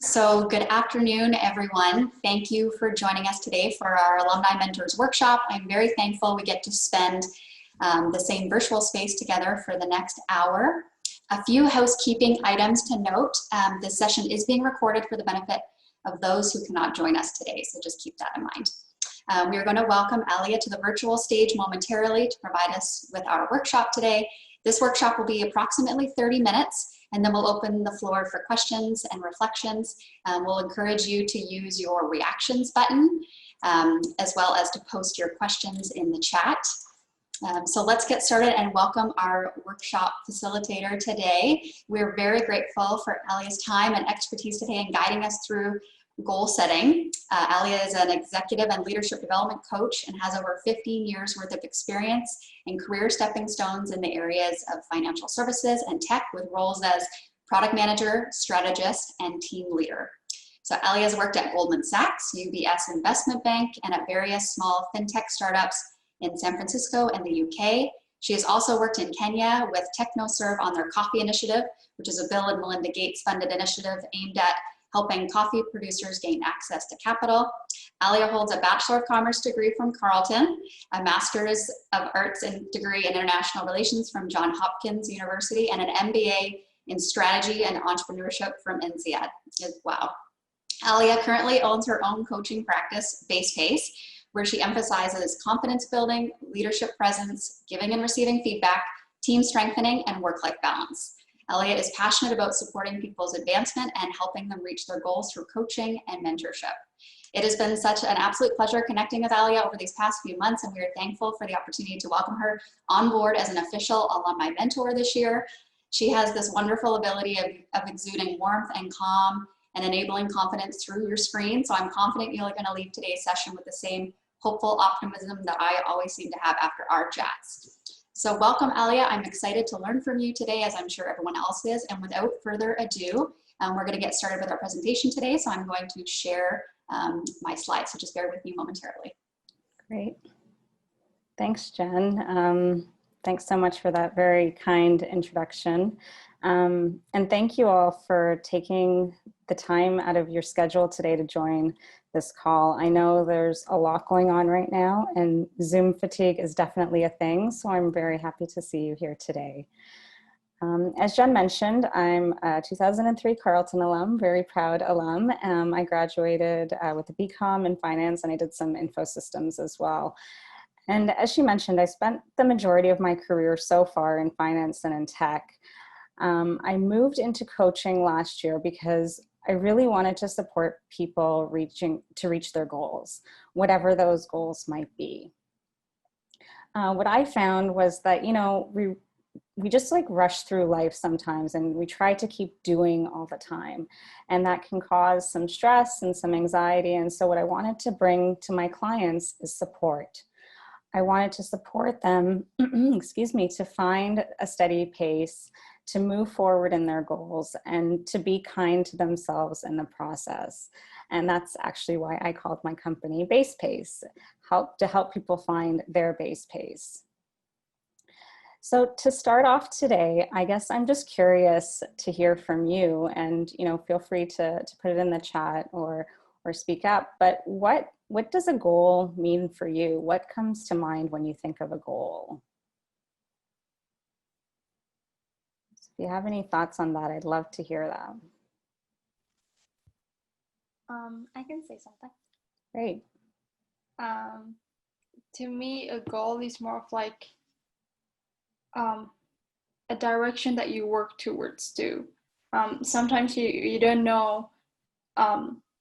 So good afternoon, everyone. Thank you for joining us today for our Alumni Mentors Workshop. I'm very thankful we get to spend the same virtual space together for the next hour. A few housekeeping items to note. This session is being recorded for the benefit of those who cannot join us today, so just keep that in mind. We are going to welcome Aliya to the virtual stage momentarily to provide us with our workshop today. This workshop will be approximately 30 minutes, and then we'll open the floor for questions and reflections. We'll encourage you to use your reactions button, as well as to post your questions in the chat. So let's get started and welcome our workshop facilitator today. We're very grateful for Aliya's time and expertise today in guiding us through goal setting. Aliya is an executive and leadership development coach and has over 15 years worth of experience and career stepping stones in the areas of financial services and tech, with roles as product manager, strategist, and team leader. So Aliya has worked at Goldman Sachs, UBS Investment Bank, and at various small fintech startups in San Francisco and the UK. She has also worked in Kenya with TechnoServe on their coffee initiative, which is a Bill and Melinda Gates funded initiative aimed at helping coffee producers gain access to capital. Aliya holds a Bachelor of Commerce degree from Carleton, a Master's of Arts and degree in International Relations from Johns Hopkins University, and an MBA in Strategy and Entrepreneurship from INSEAD. Wow. Aliya currently owns her own coaching practice, Base Pace, where she emphasizes confidence building, leadership presence, giving and receiving feedback, team strengthening, and work-life balance. Aliya is passionate about supporting people's advancement and helping them reach their goals through coaching and mentorship. It has been such an absolute pleasure connecting with Aliya over these past few months, and we are thankful for the opportunity to welcome her on board as an official alumni mentor this year. She has this wonderful ability of exuding warmth and calm and enabling confidence through your screen. So I'm confident you're going to leave today's session with the same hopeful optimism that I always seem to have after our chats. So welcome, Aliya. I'm excited to learn from you today, as I'm sure everyone else is. And without further ado, we're going to get started with our presentation today. So I'm going to share my slides. So just bear with me momentarily. Great. Thanks, Jen. Thanks so much for that very kind introduction. And thank you all for taking the time out of your schedule today to join this call. I know there's a lot going on right now, and Zoom fatigue is definitely a thing, so I'm very happy to see you here today. As Jen mentioned, I'm a 2003 Carleton alum, very proud alum. I graduated with a BCom in finance, and I did some info systems as well. And as she mentioned, I spent the majority of my career so far in finance and in tech. I moved into coaching last year because I really wanted to support people reach their goals, whatever those goals might be. What I found was that, you know, we just like rush through life sometimes, and we try to keep doing all the time, and that can cause some stress and some anxiety. And so what I wanted to bring to my clients is support. I wanted to support them, excuse me, to find a steady pace, to move forward in their goals, and to be kind to themselves in the process. And that's actually why I called my company Base Pace, to help people find their base pace. So to start off today, I guess I'm just curious to hear from you, and feel free to put it in the chat or speak up, but what does a goal mean for you? What comes to mind when you think of a goal? If you have any thoughts on that, I'd love to hear them. I can say something. Great. To me, a goal is more of like a direction that you work towards too. Sometimes you don't know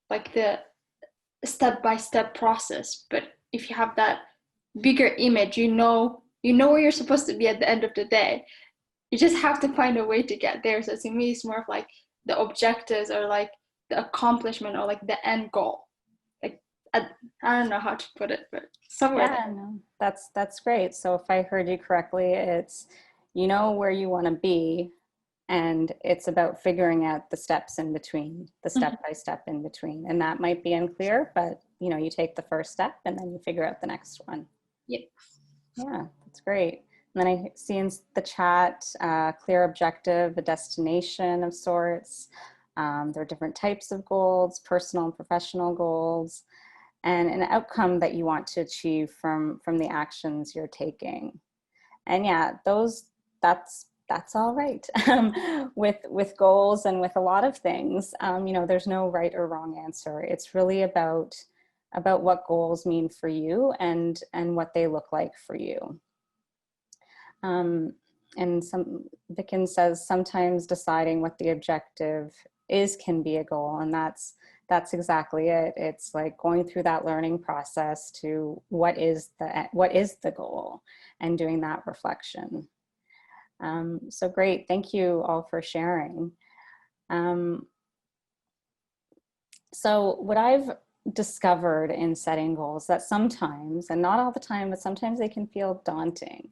like the step-by-step process, but if you have that bigger image, you know where you're supposed to be at the end of the day. You just have to find a way to get there. So to me, it's more of like the objectives, or like the accomplishment, or like the end goal. Like I don't know how to put it, but somewhere. Yeah, no, that's great. So if I heard you correctly, it's where you want to be, and it's about figuring out the steps in between, the step-by-step in between. And that might be unclear, but you take the first step and then you figure out the next one. Yep. Yeah, that's great. And then I see in the chat, clear objective, a destination of sorts. There are different types of goals, personal and professional goals, and an outcome that you want to achieve from the actions you're taking. And yeah, that's all right. With goals and with a lot of things, you know, there's no right or wrong answer. It's really about what goals mean for you and what they look like for you. And Vicken says sometimes deciding what the objective is can be a goal, and that's exactly it. It's like going through that learning process to what is the goal, and doing that reflection. So great, thank you all for sharing. So what I've discovered in setting goals, that sometimes, and not all the time, but sometimes they can feel daunting.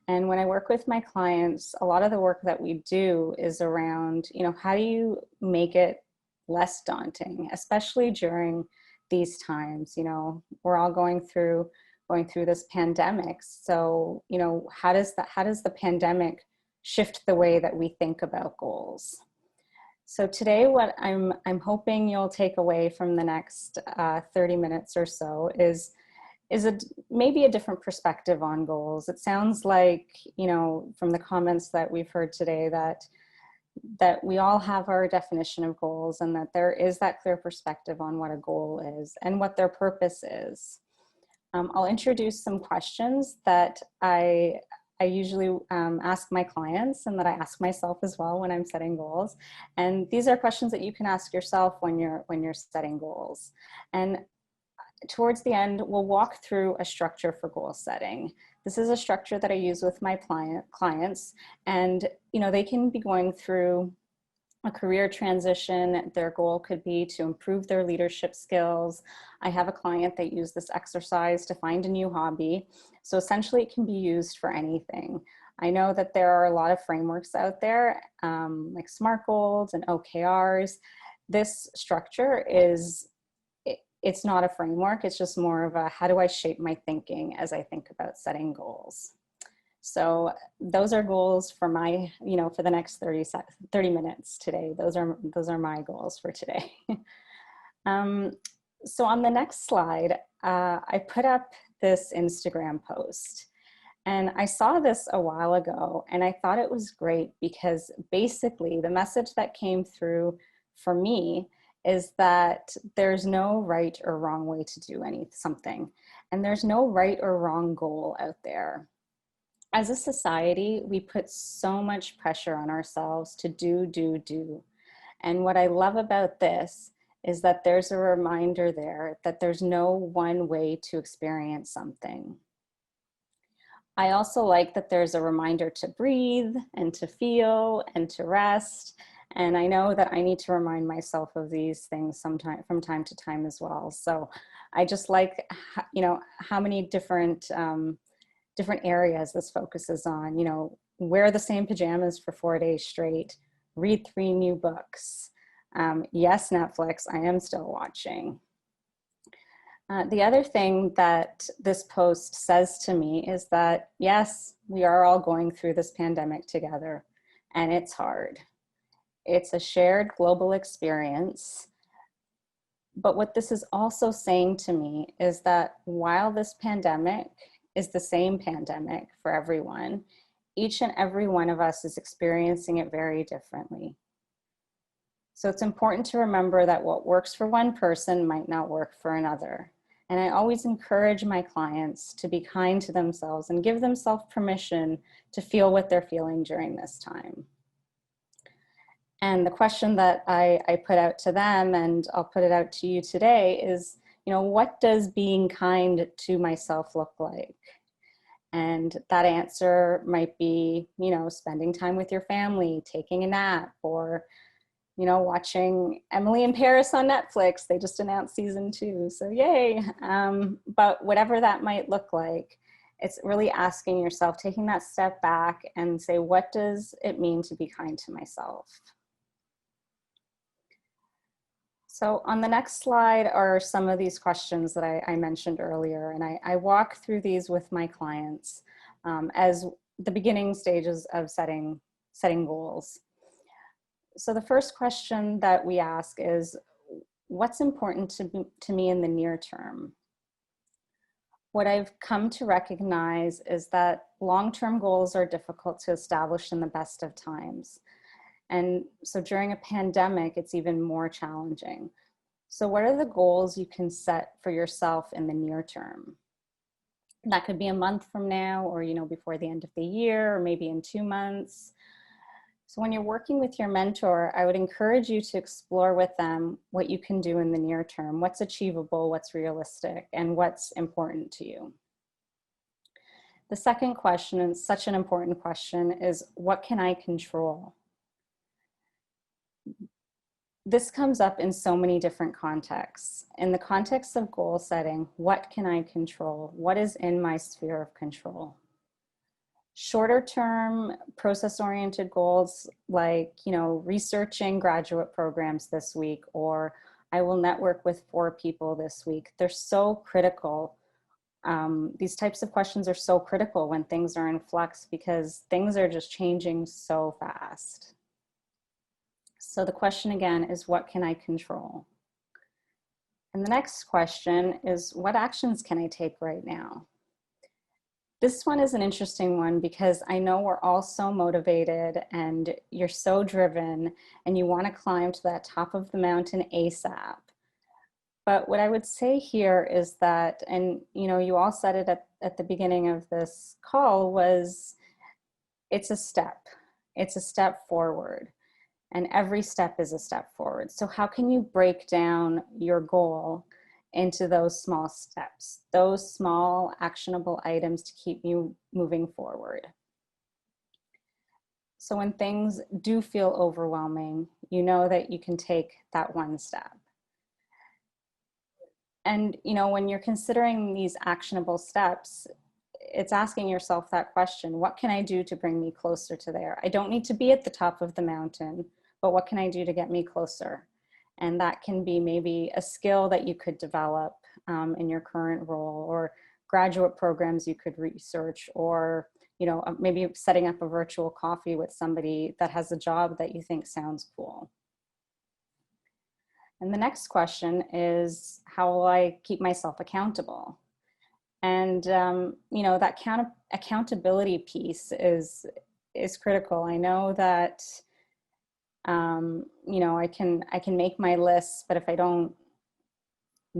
And when I work with my clients, a lot of the work that we do is around, you know, how do you make it less daunting, especially during these times. You know, we're all going through this pandemic. So, you know, how does the pandemic shift the way that we think about goals? So today, what I'm hoping you'll take away from the next 30 minutes or so is maybe a different perspective on goals. It sounds like, you know, from the comments that we've heard today, that we all have our definition of goals, and that there is that clear perspective on what a goal is and what their purpose is. I'll introduce some questions that I usually ask my clients, and that I ask myself as well when I'm setting goals. And these are questions that you can ask yourself when you're setting goals. And towards the end, we'll walk through a structure for goal setting. This is a structure that I use with my clients, and you know, they can be going through a career transition. Their goal could be to improve their leadership skills. I have a client that used this exercise to find a new hobby. So essentially it can be used for anything. I know that there are a lot of frameworks out there, like SMART goals and OKRs. This structure it's not a framework. It's just more of a, how do I shape my thinking as I think about setting goals? So those are goals for my, you know, for the next 30 minutes today. Those are my goals for today. So on the next slide, I put up this Instagram post, and I saw this a while ago, and I thought it was great because basically the message that came through for me is that there's no right or wrong way to do something, and there's no right or wrong goal out there. As a society, we put so much pressure on ourselves to do. And what I love about this is that there's a reminder there that there's no one way to experience something. I also like that there's a reminder to breathe and to feel and to rest. And I know that I need to remind myself of these things from time to time as well. So I just like, you know, how many different areas this focuses on. You know, wear the same pajamas for 4 days straight, read 3 new books. Yes, Netflix, I am still watching. The other thing that this post says to me is that, yes, we are all going through this pandemic together, and it's hard. It's a shared global experience. But what this is also saying to me is that while this pandemic is the same pandemic for everyone, each and every one of us is experiencing it very differently. So it's important to remember that what works for one person might not work for another. And I always encourage my clients to be kind to themselves and give themselves permission to feel what they're feeling during this time. And the question that I put out to them, and I'll put it out to you today, is, you know, what does being kind to myself look like? And that answer might be, you know, spending time with your family, taking a nap, or, you know, watching Emily in Paris on Netflix. They just announced season 2, so yay. But whatever that might look like, it's really asking yourself, taking that step back and say, what does it mean to be kind to myself? So on the next slide are some of these questions that I mentioned earlier, and I walk through these with my clients as the beginning stages of setting goals. So the first question that we ask is, what's important to me in the near term? What I've come to recognize is that long-term goals are difficult to establish in the best of times. And so during a pandemic, it's even more challenging. So what are the goals you can set for yourself in the near term? That could be a month from now, or, before the end of the year, or maybe in 2 months. So when you're working with your mentor, I would encourage you to explore with them what you can do in the near term, what's achievable, what's realistic, and what's important to you. The second question, and such an important question, is what can I control? This comes up in so many different contexts. In the context of goal setting, what can I control? What is in my sphere of control? Shorter term process-oriented goals like, researching graduate programs this week, or I will network with 4 people this week. They're so critical. These types of questions are so critical when things are in flux, because things are just changing so fast. So the question again is, what can I control? And the next question is, what actions can I take right now? This one is an interesting one, because I know we're all so motivated and you're so driven and you want to climb to that top of the mountain ASAP. But what I would say here is that, and you all said it at the beginning of this call, was it's a step. It's a step forward. And every step is a step forward. So how can you break down your goal into those small steps, those small actionable items to keep you moving forward? So when things do feel overwhelming, you know that you can take that one step. And when you're considering these actionable steps, it's asking yourself that question: what can I do to bring me closer to there? I don't need to be at the top of the mountain, but what can I do to get me closer? And that can be maybe a skill that you could develop in your current role, or graduate programs you could research, or maybe setting up a virtual coffee with somebody that has a job that you think sounds cool. And the next question is, how will I keep myself accountable? And that accountability piece is critical. I know that I can make my lists, but if I don't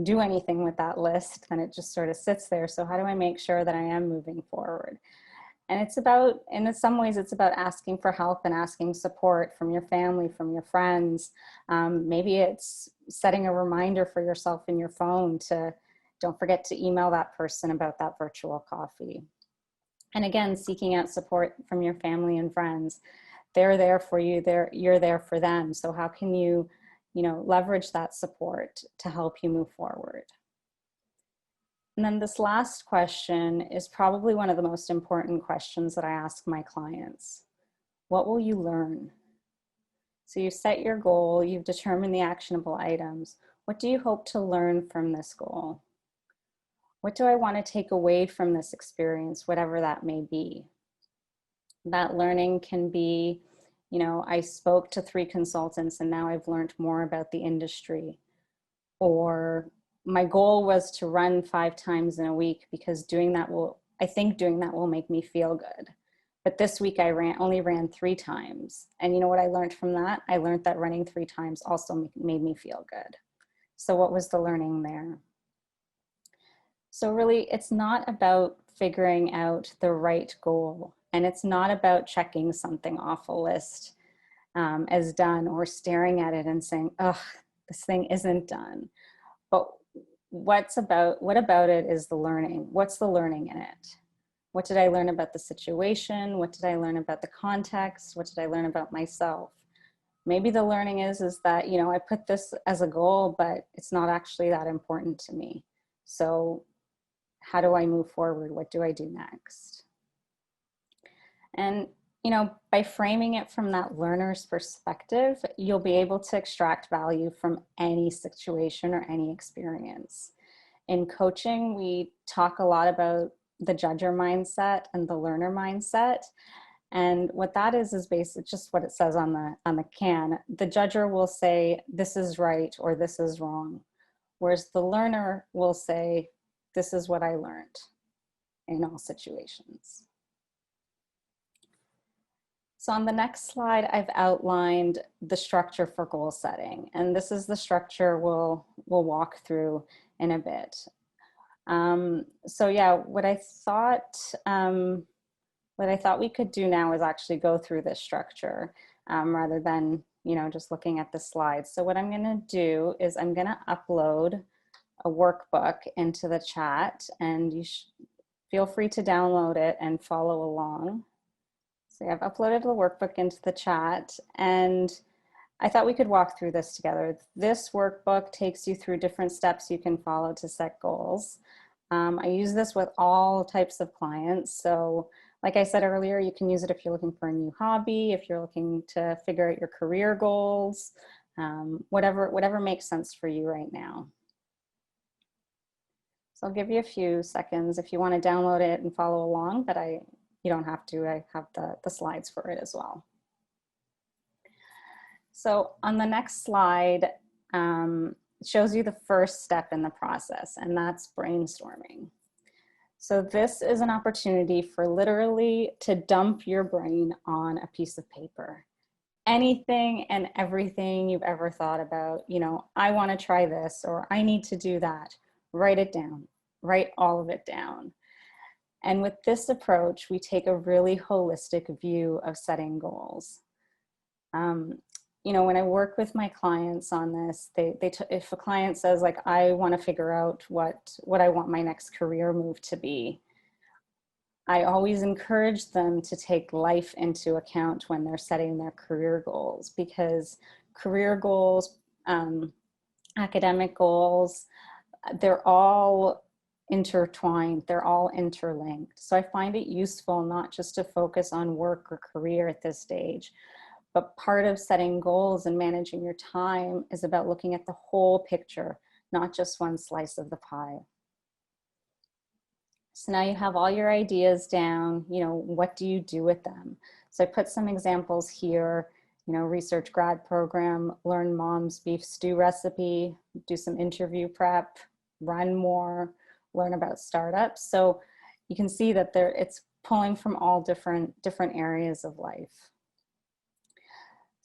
do anything with that list, then it just sort of sits there. So how do I make sure that I am moving forward? And it's about, in some ways, it's about asking for help and asking support from your family, from your friends. Maybe it's setting a reminder for yourself in your phone to don't forget to email that person about that virtual coffee. And again, seeking out support from your family and friends. They're there for you, you're there for them. So how can you, leverage that support to help you move forward? And then this last question is probably one of the most important questions that I ask my clients. What will you learn? So you set your goal, you've determined the actionable items. What do you hope to learn from this goal? What do I want to take away from this experience, whatever that may be? That learning can be, I spoke to 3 consultants and now I've learned more about the industry. Or my goal was to run 5 times in a week because doing that will make me feel good. But this week I only ran 3 times. And you know what I learned from that? I learned that running 3 times also made me feel good. So what was the learning there? So really, it's not about figuring out the right goal. And it's not about checking something off a list as done, or staring at it and saying, "Ugh, this thing isn't done." But what about it is the learning. What's the learning in it? What did I learn about the situation? What did I learn about the context? What did I learn about myself? Maybe the learning is that, I put this as a goal, but it's not actually that important to me. So how do I move forward? What do I do next? And, by framing it from that learner's perspective, you'll be able to extract value from any situation or any experience. In coaching, we talk a lot about the judger mindset and the learner mindset. And what that is basically just what it says on the can. The judger will say, this is right or this is wrong. Whereas the learner will say, this is what I learned in all situations. So on the next slide, I've outlined the structure for goal setting. And this is the structure we'll walk through in a bit. So yeah, what I thought we could do now is actually go through this structure rather than, just looking at the slides. So what I'm gonna do is I'm gonna upload a workbook into the chat, and you feel free to download it and follow along. So I've uploaded the workbook into the chat, and I thought we could walk through this together. This workbook takes you through different steps you can follow to set goals. I use this with all types of clients. So like I said earlier, you can use it if you're looking for a new hobby, if you're looking to figure out your career goals, whatever makes sense for you right now. So I'll give you a few seconds if you want to download it and follow along, but you don't have to. I have the slides for it as well. So on the next slide, it shows you the first step in the process, and that's brainstorming. So this is an opportunity for literally to dump your brain on a piece of paper. Anything and everything you've ever thought about, I want to try this, or I need to do that. Write it down, write all of it down. And with this approach, we take a really holistic view of setting goals. When I work with my clients on this, if a client says, like, I want to figure out what I want my next career move to be, I always encourage them to take life into account when they're setting their career goals, because career goals, academic goals, they're all intertwined, they're all interlinked. So I find it useful not just to focus on work or career at this stage, but part of setting goals and managing your time is about looking at the whole picture, not just one slice of the pie. So now you have all your ideas down, what do you do with them? So I put some examples here, research grad program, learn mom's beef stew recipe, do some interview prep, run more, learn about startups. So you can see that it's pulling from all different areas of life.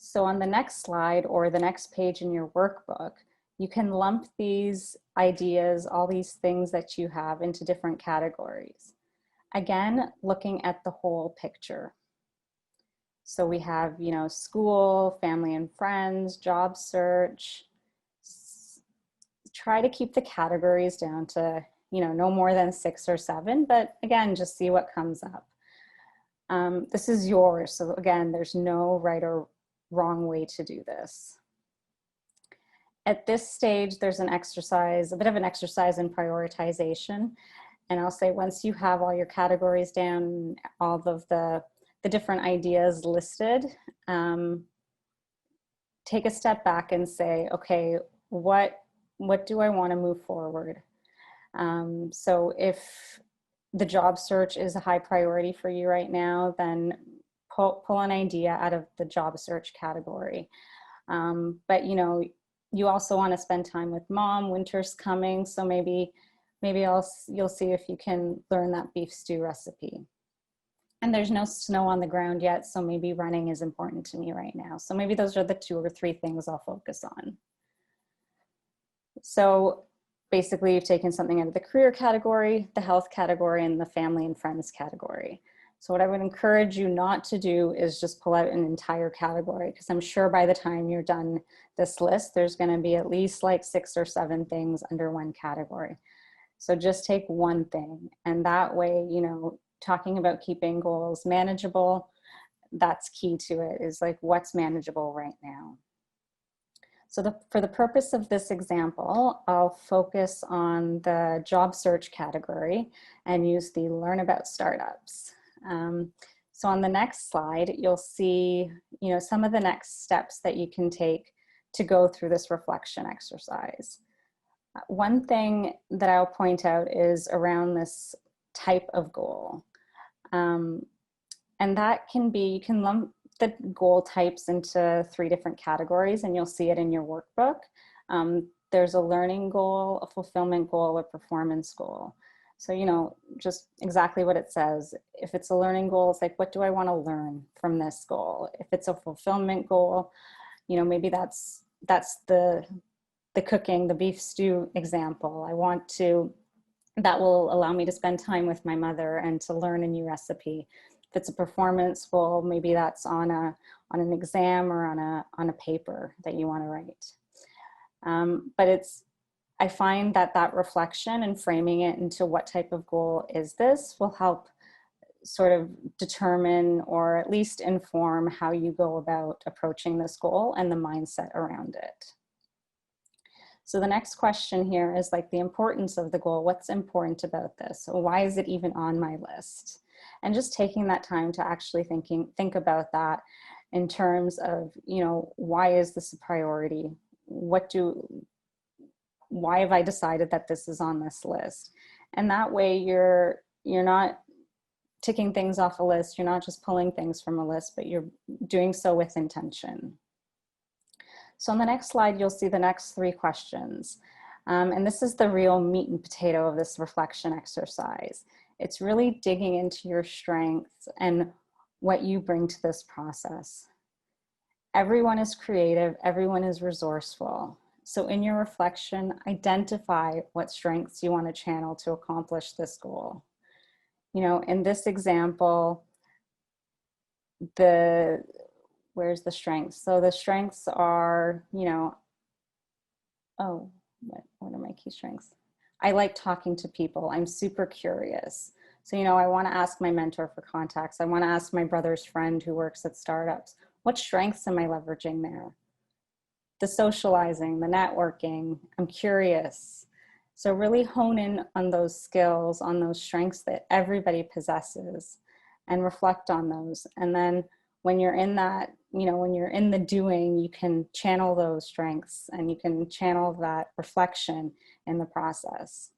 So on the next slide or the next page in your workbook, you can lump these ideas, all these things that you have, into different categories. Again, looking at the whole picture. So we have, school, family and friends, job search. Try to keep the categories down to, no more than 6 or 7, but again, just see what comes up. This is yours. So again, there's no right or wrong way to do this. At this stage, there's a bit of an exercise in prioritization. And I'll say, once you have all your categories down, all of the different ideas listed, take a step back and say, okay, what do I want to move forward? So if the job search is a high priority for you right now, then pull an idea out of the job search category. But you also want to spend time with mom. Winter's coming, so maybe you'll see if you can learn that beef stew recipe. And there's no snow on the ground yet, so maybe running is important to me right now. So maybe those are the 2 or 3 things I'll focus on. So basically, you've taken something out of the career category, the health category, and the family and friends category. So what I would encourage you not to do is just pull out an entire category, because I'm sure by the time you're done this list, there's going to be at least like 6 or 7 things under one category. So just take one thing, and that way, talking about keeping goals manageable, that's key to it, is like, what's manageable right now. So for the purpose of this example, I'll focus on the job search category and use the learn about startups. So on the next slide, you'll see, some of the next steps that you can take to go through this reflection exercise. One thing that I'll point out is around this type of goal. And And that can be, you can lump the goal types into 3 different categories, and you'll see it in your workbook. There's a learning goal, a fulfillment goal, a performance goal. So, you know, just exactly what it says. If it's a learning goal, it's like, what do I want to learn from this goal? If it's a fulfillment goal, you know, maybe that's the cooking, the beef stew example. I want to, that will allow me to spend time with my mother and to learn a new recipe. If it's a performance goal, maybe that's on an exam or on a paper that you want to write. But I find that reflection and framing it into what type of goal is this will help sort of determine or at least inform how you go about approaching this goal and the mindset around it. So the next question here is like the importance of the goal. What's important about this? Why is it even on my list? And just taking that time to actually think about that in terms of, you know, why is this a priority? Why have I decided that this is on this list? And that way you're not ticking things off a list. You're not just pulling things from a list, but you're doing so with intention. So on the next slide, you'll see the next 3 questions. And this is the real meat and potato of this reflection exercise. It's really digging into your strengths and what you bring to this process. Everyone is creative, everyone is resourceful. So in your reflection, identify what strengths you want to channel to accomplish this goal. You know, in this example, where's the strengths? So the strengths are, you know, what are my key strengths? I like talking to people. I'm super curious. So, you know, I want to ask my mentor for contacts. I want to ask my brother's friend who works at startups. What strengths am I leveraging there? The socializing, the networking, I'm curious. So really hone in on those skills, on those strengths that everybody possesses and reflect on those. And then when you're in that, you know, when you're in the doing, you can channel those strengths and you can channel that reflection in the process.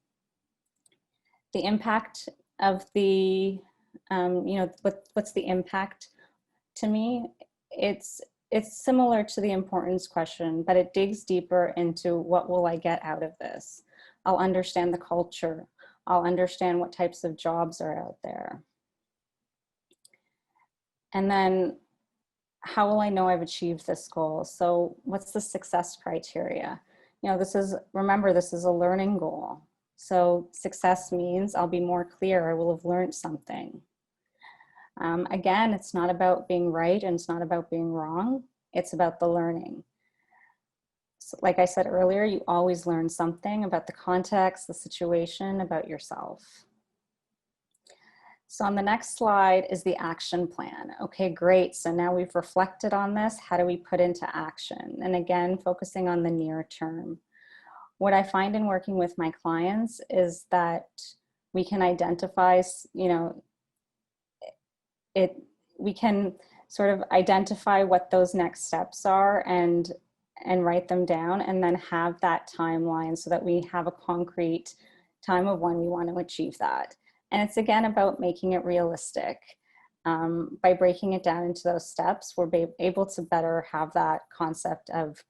The impact of the, you know, what's the impact to me? It's similar to the importance question, but it digs deeper into what will I get out of this? I'll understand the culture. I'll understand what types of jobs are out there. And then how will I know I've achieved this goal? So what's the success criteria? You know, remember, this is a learning goal. So success means I'll be more clear. I will have learned something. Again, it's not about being right and it's not about being wrong. It's about the learning. So like I said earlier, you always learn something about the context, the situation, about yourself. So on the next slide is the action plan. Okay, great. So now we've reflected on this. How do we put into action? And again, focusing on the near term. What I find in working with my clients is that we can identify, you know, we can sort of identify what those next steps are and write them down and then have that timeline so that we have a concrete time of when we want to achieve that. And it's again about making it realistic. By breaking it down into those steps, we're able to better have that concept of,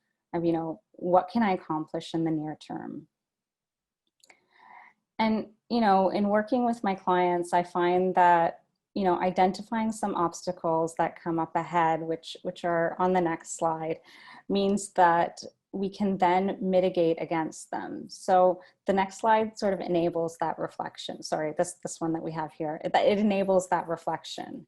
you know, what can I accomplish in the near term? And, you know, in working with my clients, I find that, you know, identifying some obstacles that come up ahead, which are on the next slide, means that we can then mitigate against them. So the next slide sort of enables that reflection. Sorry, this one that we have here, it enables that reflection.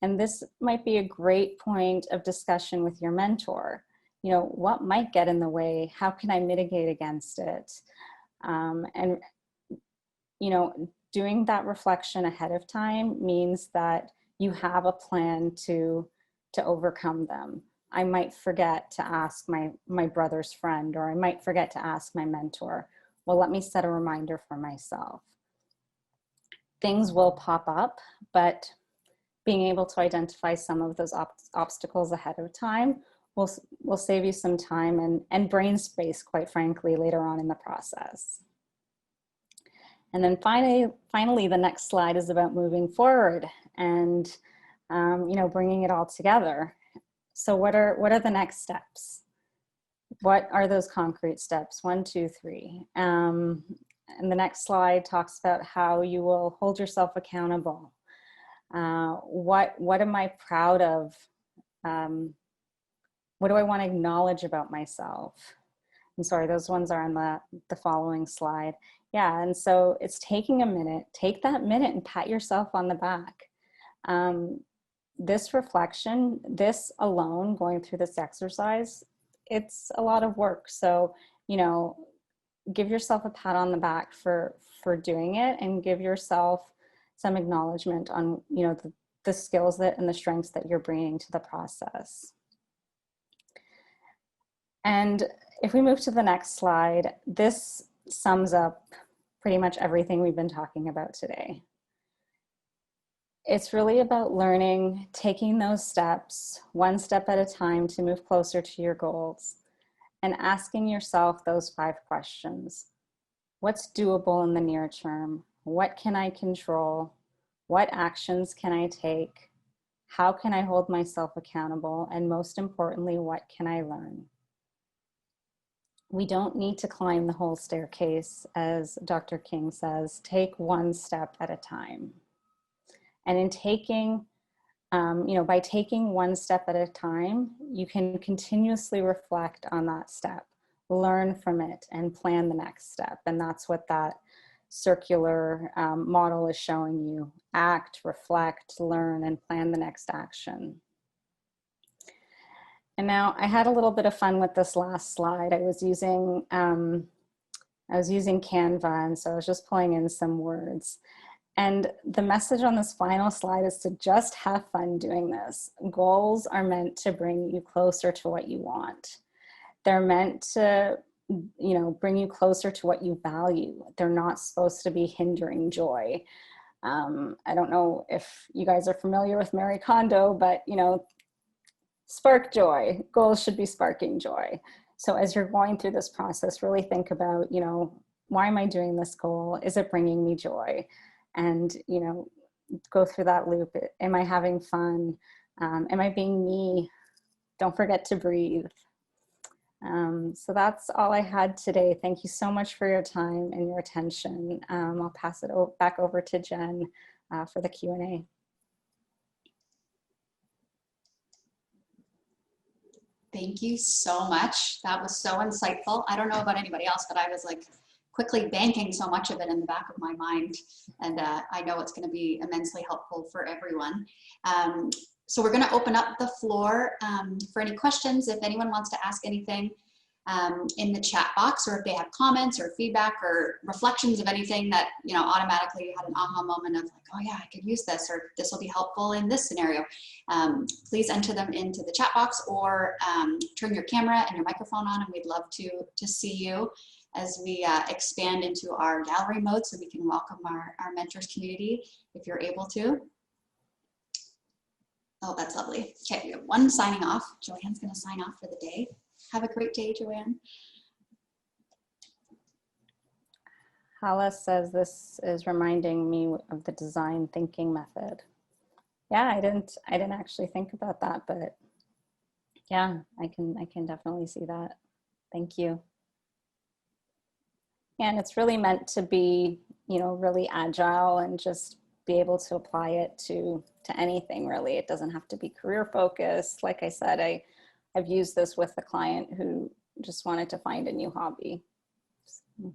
And this might be a great point of discussion with your mentor. You know, what might get in the way? How can I mitigate against it? And, you know, doing that reflection ahead of time means that you have a plan to overcome them. I might forget to ask my brother's friend, or I might forget to ask my mentor. Well, let me set a reminder for myself. Things will pop up, but being able to identify some of those obstacles ahead of time will save you some time and brain space, quite frankly, later on in the process. And then finally, the next slide is about moving forward. And bringing it all together. So what are the next steps? What are those concrete steps? 1, 2, 3. And the next slide talks about how you will hold yourself accountable. What am I proud of? What do I want to acknowledge about myself? I'm sorry, those ones are on the following slide. Yeah, and so it's taking a minute. Take that minute and pat yourself on the back. This reflection, this alone, going through this exercise, it's a lot of work. So, give yourself a pat on the back for doing it, and give yourself some acknowledgement on, the skills and the strengths that you're bringing to the process. And if we move to the next slide, this sums up pretty much everything we've been talking about today. It's really about learning, taking those steps, one step at a time to move closer to your goals, and asking yourself those 5 questions. What's doable in the near term? What can I control? What actions can I take? How can I hold myself accountable? And most importantly, what can I learn? We don't need to climb the whole staircase, as Dr. King says. Take one step at a time. And in taking, by taking one step at a time, you can continuously reflect on that step, learn from it, and plan the next step. And that's what that circular model is showing you. Act, reflect, learn, and plan the next action. And now I had a little bit of fun with this last slide. I was using Canva, and so I was just pulling in some words. And the message on this final slide is to just have fun doing this. Goals are meant to bring you closer to what you want. They're meant to, bring you closer to what you value. They're not supposed to be hindering joy. I don't know if you guys are familiar with Marie Kondo, but, spark joy. Goals should be sparking joy. So as you're going through this process, really think about, why am I doing this goal? Is it bringing me joy? And, go through that loop. Am I having fun? Am I being me? Don't forget to breathe. So that's all I had today. Thank you so much for your time and your attention. I'll pass it back over to Jen for the Q&A. Thank you so much. That was so insightful. I don't know about anybody else, but I was like quickly banking so much of it in the back of my mind. And I know it's going to be immensely helpful for everyone. So we're going to open up the floor for any questions. If anyone wants to ask anything in the chat box, or if they have comments or feedback or reflections of anything that, automatically you had an aha moment of like, oh yeah, I could use this, or this will be helpful in this scenario. Please enter them into the chat box, or turn your camera and your microphone on, and we'd love to see you as we expand into our gallery mode, so we can welcome our mentors community if you're able to. Oh, that's lovely. Okay, we have one signing off. Joanne's going to sign off for the day. Have a great day, Joanne. Hala says this is reminding me of the design thinking method. Yeah, I didn't actually think about that, but yeah, I can definitely see that. Thank you. And it's really meant to be, really agile and just be able to apply it to anything really. It doesn't have to be career focused. Like I said, I've used this with a client who just wanted to find a new hobby. Are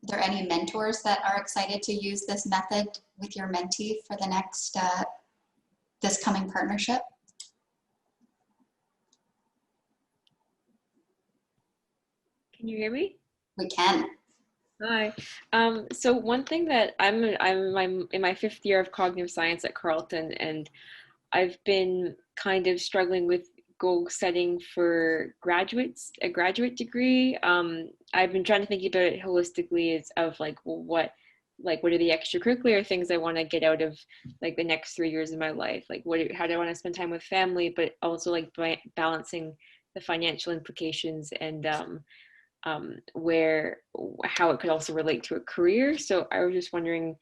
there any mentors that are excited to use this method with your mentee for the next, this coming partnership? Can you hear me? We can. Hi. So one thing that I'm in my 5th year of cognitive science at Carleton, and I've been kind of struggling with goal setting for a graduate degree. I've been trying to think about it holistically of like, well, what are the extracurricular things I want to get out of like the next 3 years of my life? Like how do I want to spend time with family, but also like balancing the financial implications and how it could also relate to a career. So I was just wondering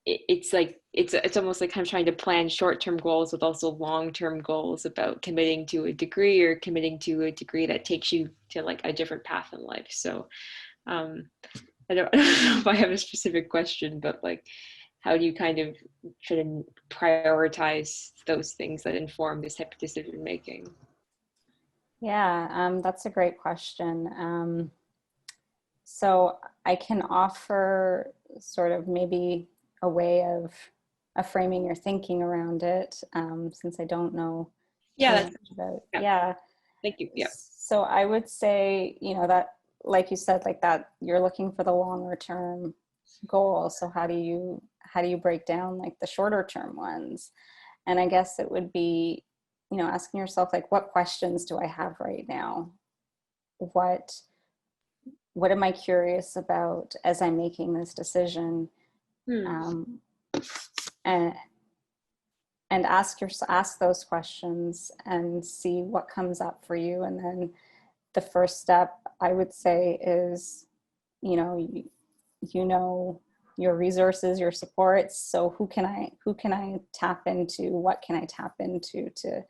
it's like it's almost like I'm trying to plan short-term goals with also long-term goals about committing to a degree or committing to a degree that takes you to like a different path in life. So I don't, I don't know if I have a specific question, but like, how do you kind of try to prioritize those things that inform this type of decision making? Yeah, that's a great question. So I can offer sort of maybe a way of framing your thinking around it, since I don't know too Yeah, much about. yeah. Yeah. Thank you. Yeah. So I would say, you know, that, like you said, like that, you're looking for the longer term goal. So how do you break down like the shorter term ones? And I guess it would be, you know, asking yourself, like, what questions do I have right now? What am I curious about as I'm making this decision? Um, and ask those questions and see what comes up for you. And then the first step, I would say, is, you know your resources, your supports. So who can I tap into? What can I tap into to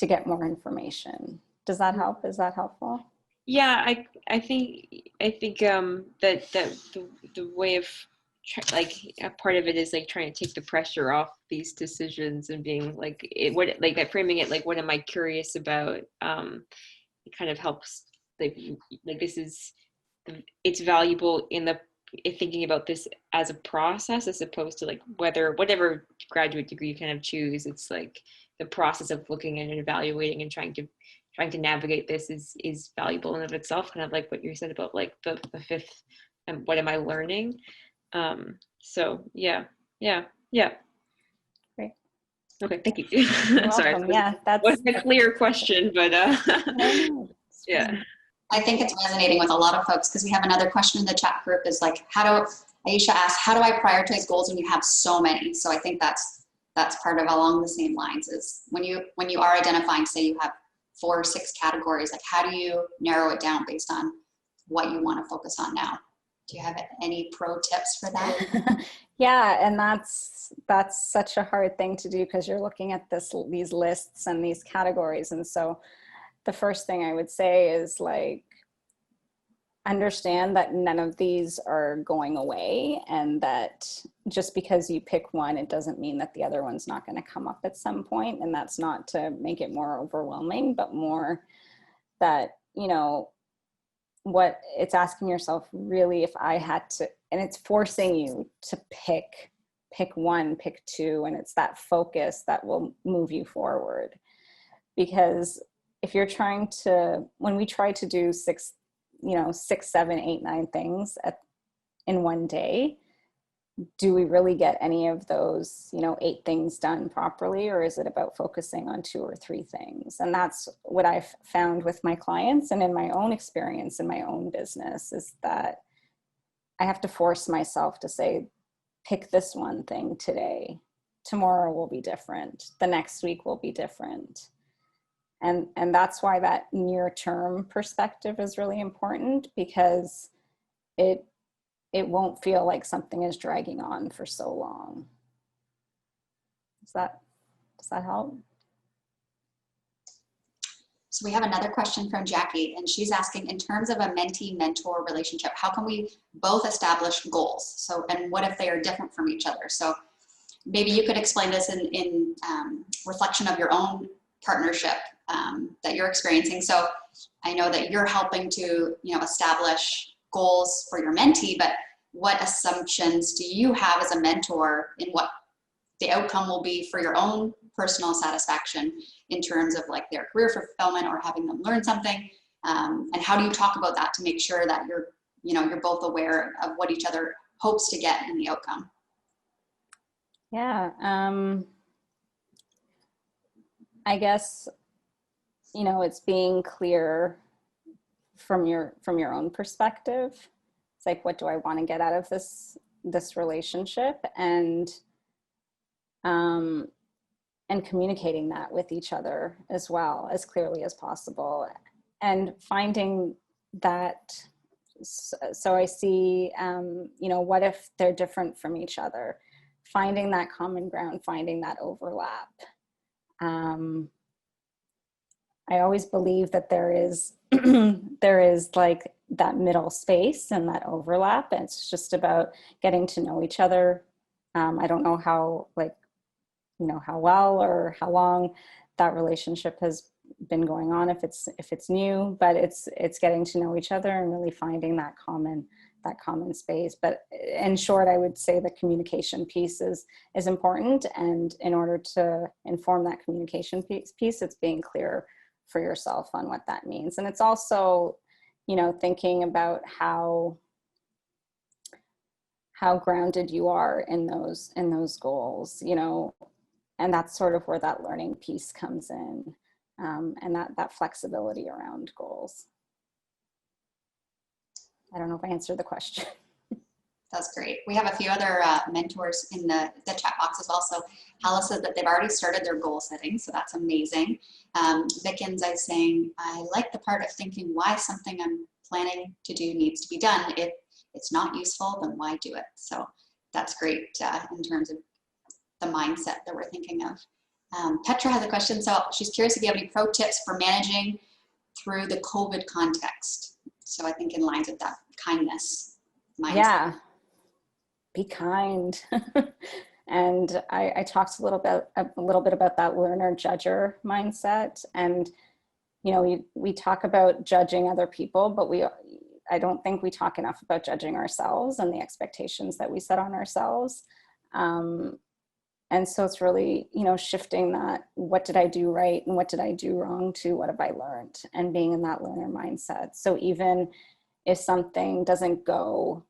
get more information? Does that help? Is that helpful? Yeah, I think that the way of like a part of it is like trying to take the pressure off these decisions and being like that, framing it like, what am I curious about? It kind of helps, like this is it's valuable in thinking about this as a process, as opposed to like whatever graduate degree you kind of choose. It's like the process of looking and evaluating and trying to navigate this is valuable in of itself, kind of like what you said about like the fifth and what am I learning. So yeah. Great. Okay, thank you. You're Sorry, welcome. Yeah, wasn't a clear question, but no, yeah. I think it's resonating with a lot of folks, because we have another question in the chat group is like, Aisha asked, how do I prioritize goals when you have so many? So I think that's part of along the same lines, is when you are identifying, say you have 4 or 6 categories, like how do you narrow it down based on what you want to focus on now? Do you have any pro tips for that? Yeah, and that's such a hard thing to do, because you're looking at these lists and these categories. And so the first thing I would say is, like, understand that none of these are going away, and that just because you pick one, it doesn't mean that the other one's not going to come up at some point. And that's not to make it more overwhelming, but more that, you know, what it's asking yourself, really, if I had to, and it's forcing you to pick one, pick 2, and it's that focus that will move you forward. Because if you're when we try to do 6, 7, 8, 9 things in one day, do we really get any of those, 8 things done properly? Or is it about focusing on 2 or 3 things? And that's what I've found with my clients and in my own experience in my own business, is that I have to force myself to say, pick this one thing today. Tomorrow will be different. The next week will be different. And that's why that near-term perspective is really important, because it won't feel like something is dragging on for so long. Does that help? So we have another question from Jackie, and she's asking, in terms of a mentee-mentor relationship, how can we both establish goals? So, and what if they are different from each other? So maybe you could explain this in reflection of your own partnership that you're experiencing. So I know that you're helping to, establish goals for your mentee, but what assumptions do you have as a mentor in what the outcome will be for your own personal satisfaction in terms of like their career fulfillment or having them learn something? And how do you talk about that to make sure that you're both aware of what each other hopes to get in the outcome? Yeah, I guess, it's being clear from your own perspective. It's like, what do I want to get out of this relationship? And communicating that with each other as well, as clearly as possible, and finding that So I see, you know, what if they're different from each other? Finding that common ground, finding that overlap. I always believe that there is there is like that middle space and that overlap, and it's just about getting to know each other. I don't know how, like, you know, how well or how long that relationship has been going on, if it's new, but it's getting to know each other and really finding that common space. But in short, I would say the communication piece is important, and in order to inform that communication piece, it's being clear for yourself on what that means. And it's also, you know, thinking about how grounded you are in those goals, you know, and that's sort of where that learning piece comes in, and that flexibility around goals. I don't know if I answered the question. That's great. We have a few other mentors in the chat box as well. So Hala said that they've already started their goal setting, so that's amazing. Vickens is saying, I like the part of thinking why something I'm planning to do needs to be done. If it's not useful, then why do it? So that's great in terms of the mindset that we're thinking of. Petra has a question. So she's curious if you have any pro tips for managing through the COVID context. So I think in lines with that kindness mindset. Yeah. Be kind. And I talked a little bit about that learner judger mindset. And, you know, we talk about judging other people, but I don't think we talk enough about judging ourselves and the expectations that we set on ourselves. And so it's really, you know, shifting that, what did I do right and what did I do wrong, to what have I learned, and being in that learner mindset. So even if something doesn't go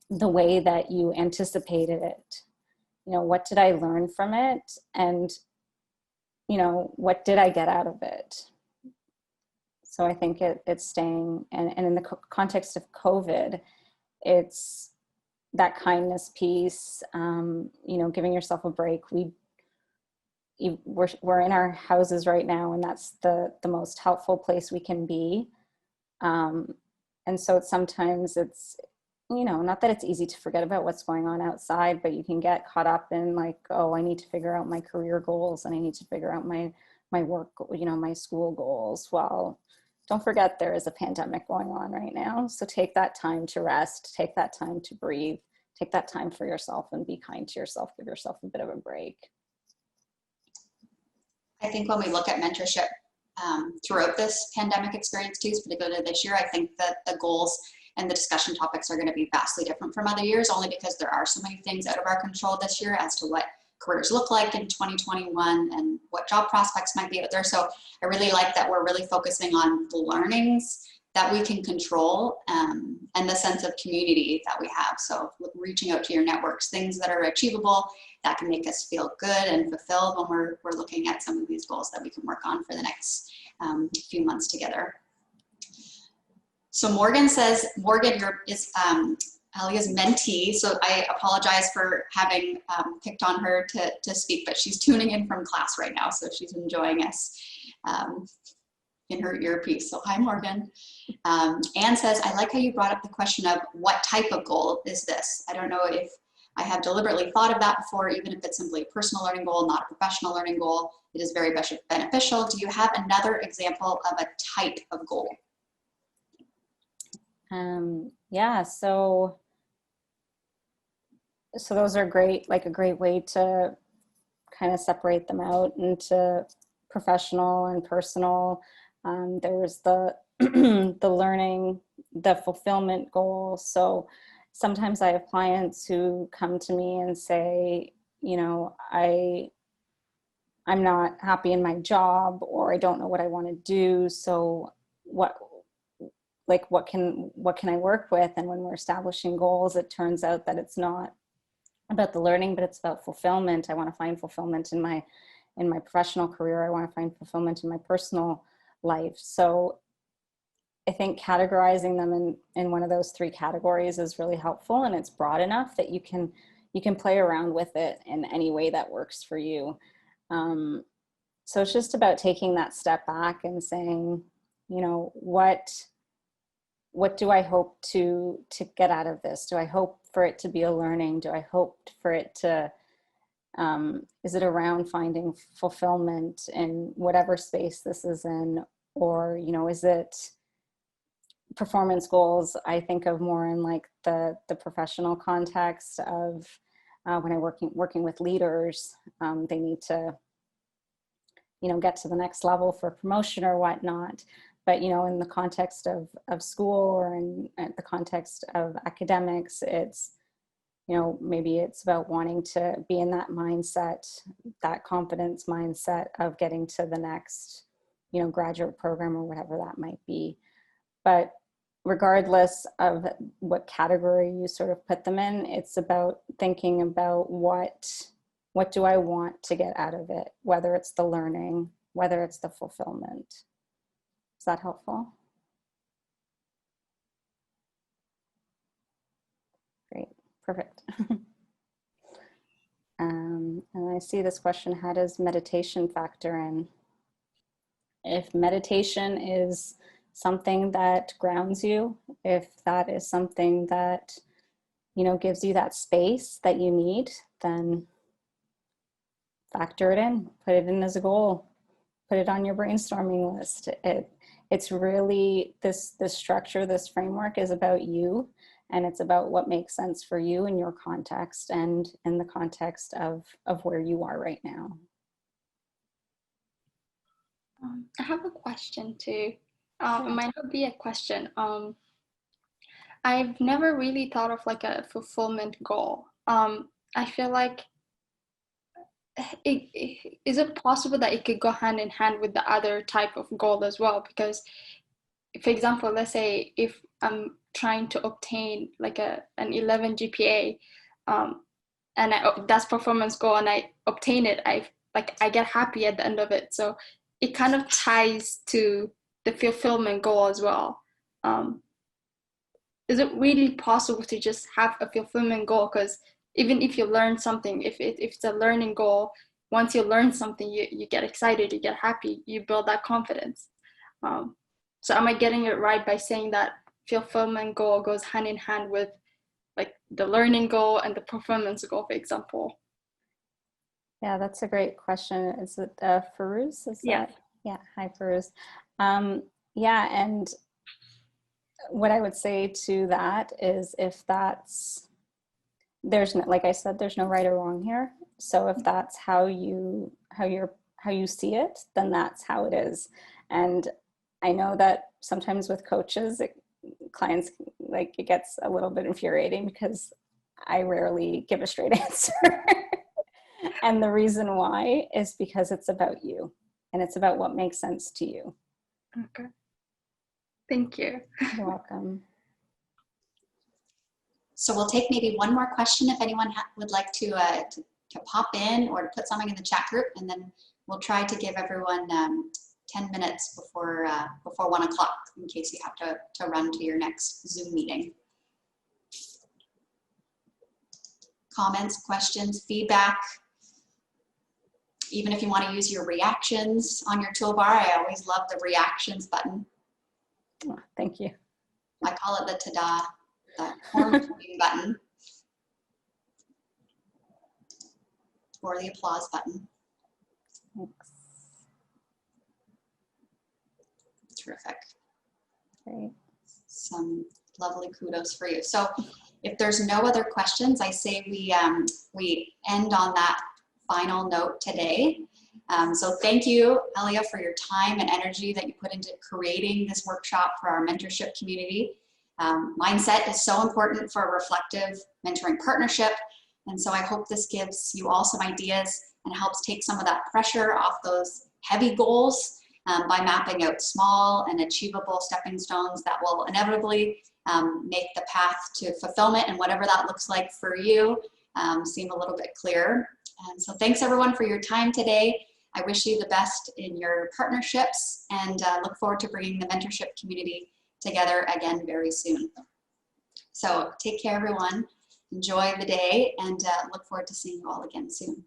the way that you anticipated it, you know, what did I learn from it? And, you know, what did I get out of it? So I think it's staying, and in the context of COVID, it's that kindness piece, you know, giving yourself a break. We're in our houses right now, and that's the most helpful place we can be. And so sometimes it's, you know, not that it's easy to forget about what's going on outside, but you can get caught up in like, oh, I need to figure out my career goals, and I need to figure out my work, you know, my school goals. Well, don't forget there is a pandemic going on right now. So take that time to rest, take that time to breathe, take that time for yourself, and be kind to yourself. Give yourself a bit of a break. I think when we look at mentorship throughout this pandemic experience too, particularly this year, I think that the goals and the discussion topics are going to be vastly different from other years, only because there are so many things out of our control this year as to what careers look like in 2021 and what job prospects might be out there. So I really like that we're really focusing on the learnings that we can control, and the sense of community that we have. So reaching out to your networks, things that are achievable, that can make us feel good and fulfilled when we're looking at some of these goals that we can work on for the next few months together. So Morgan says, Morgan is Aliya's mentee, so I apologize for having picked on her to speak, but she's tuning in from class right now, so she's enjoying us in her earpiece. So hi, Morgan. Anne says, I like how you brought up the question of what type of goal is this? I don't know if I have deliberately thought of that before, even if it's simply a personal learning goal, not a professional learning goal. It is very beneficial. Do you have another example of a type of goal? Yeah, so those are great, like a great way to kind of separate them out into professional and personal. There's the the learning, the fulfillment goal. So sometimes I have clients who come to me and say, you know, I'm not happy in my job, or I don't know what I want to do. So what can I work with? And when we're establishing goals, it turns out that it's not about the learning, but it's about fulfillment. I want to find fulfillment in my professional career. I want to find fulfillment in my personal life. So I think categorizing them in one of those three categories is really helpful, and it's broad enough that you can play around with it in any way that works for you. So it's just about taking that step back and saying, you know, what what do I hope to get out of this? Do I hope for it to be a learning? Do I hope for it to, is it around finding fulfillment in whatever space this is in? Or, you know, is it performance goals? I think of more in like the professional context of when I'm working with leaders, they need to, you know, get to the next level for promotion or whatnot. But, you know, in the context of school or in the context of academics, it's, you know, maybe it's about wanting to be in that mindset, that confidence mindset of getting to the next, you know, graduate program or whatever that might be. But regardless of what category you sort of put them in, it's about thinking about what do I want to get out of it, whether it's the learning, whether it's the fulfillment. Is that helpful? Great, perfect. And I see this question, how does meditation factor in? If meditation is something that grounds you, if that is something that, you know, gives you that space that you need, then factor it in, put it in as a goal, put it on your brainstorming list. It's really, this structure, this framework is about you, and it's about what makes sense for you in your context and in the context of where you are right now. I have a question too. It might not be a question. I've never really thought of like a fulfillment goal. I feel like is it possible that it could go hand in hand with the other type of goal as well? Because, for example, let's say if I'm trying to obtain like an 11 GPA, and that's performance goal, and I obtain it, I get happy at the end of it. So it kind of ties to the fulfillment goal as well. Is it really possible to just have a fulfillment goal? Because even if you learn something, if it's a learning goal, once you learn something, you get excited, you get happy, you build that confidence. So am I getting it right by saying that fulfillment goal goes hand in hand with like the learning goal and the performance goal, for example? Yeah, that's a great question. Is it Farouz? Yeah. Yeah, hi Farouz. Yeah, and what I would say to that is, if that's, there's no, like I said, there's no right or wrong here. So if that's how you see it, then that's how it is. And I know that sometimes with coaches, clients, like, it gets a little bit infuriating because I rarely give a straight answer. And the reason why is because it's about you, and it's about what makes sense to you. Okay. Thank you. You're welcome. So we'll take maybe one more question if anyone would like to pop in or to put something in the chat group, and then we'll try to give everyone 10 minutes before 1 o'clock in case you have to run to your next Zoom meeting. Comments, questions, feedback. Even if you want to use your reactions on your toolbar, I always love the reactions button. Oh, thank you. I call it the ta-da, the horn button, or the applause button. Thanks. Terrific. Great. Some lovely kudos for you. So if there's no other questions, I say we end on that final note today. So thank you, Aliya, for your time and energy that you put into creating this workshop for our mentorship community. Mindset is so important for a reflective mentoring partnership. And so I hope this gives you all some ideas and helps take some of that pressure off those heavy goals by mapping out small and achievable stepping stones that will inevitably make the path to fulfillment, and whatever that looks like for you, seem a little bit clearer. And so thanks everyone for your time today. I wish you the best in your partnerships, and look forward to bringing the mentorship community together again very soon. So take care everyone, enjoy the day, and look forward to seeing you all again soon.